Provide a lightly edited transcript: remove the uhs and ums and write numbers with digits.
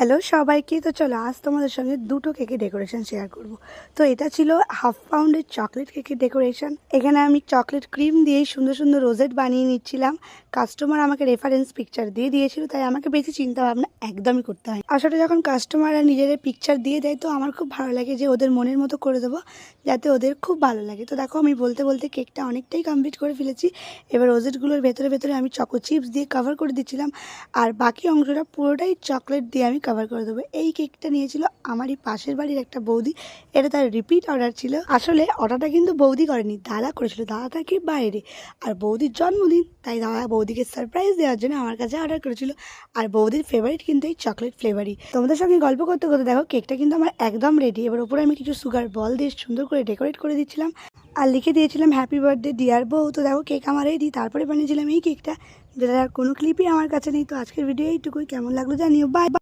Hello সবাইকে। তো চলো আজ তোমাদের সঙ্গে দুটো কেকের ডেকোরেশন শেয়ার করব। তো এটা ছিল হাফ পাউন্ডের চকলেট কেকের ডেকোরেশন। এখানে আমি চকলেট ক্রিম দিয়েই সুন্দর সুন্দর রোজেট বানিয়ে নিচ্ছিলাম। কাস্টমার আমাকে রেফারেন্স পিকচার দিয়ে দিয়েছিল, তাই আমাকে বেশি চিন্তা ভাবনা একদমই করতে হয়। আসলে যখন কাস্টমাররা নিজেদের পিকচার দিয়ে দেয় তো আমার খুব ভালো লাগে যে ওদের মনের মতো করে দেবো, যাতে ওদের খুব ভালো লাগে। তো দেখো আমি বলতে বলতে কেকটা অনেকটাই কমপ্লিট করে ফেলেছি। এবার রোজেটগুলোর ভেতরে ভেতরে আমি চকো চিপস দিয়ে কভার করে দিচ্ছিলাম, আর বাকি অংশটা পুরোটাই চকলেট দিয়ে আমি কভার করে দেবো। এই কেকটা নিয়েছিল আমারই পাশের বাড়ির একটা বৌদি। এটা তার রিপিট অর্ডার ছিল। আসলে অর্ডারটা কিন্তু বৌদি করেনি, দাদা করেছিল। দাদা থাকে বাইরে, আর বৌদির জন্মদিন, তাই দাদা বৌদিকে সারপ্রাইজ দেওয়ার জন্য আমার কাছে অর্ডার করেছিল। আর বৌদির ফেভারিট কিন্তু এই চকলেট ফ্লেভারই। তোমাদের সঙ্গে গল্প করতে করতে দেখো কেকটা কিন্তু আমার একদম রেডি। এবার উপরে আমি কিছু সুগার বল দিয়ে সুন্দর করে ডেকোরেট করে দিচ্ছিলাম, আর লিখে দিয়েছিলাম হ্যাপি বার্থডে ডিয়ার বউ। তো দেখো কেক আমার রেডি। তারপরে বানিয়েছিলাম এই কেকটা, যেটার কোনো ক্লিপই আমার কাছে নেই। তো আজকের ভিডিও এইটুকুই। কেমন লাগলো জানিও। বাই।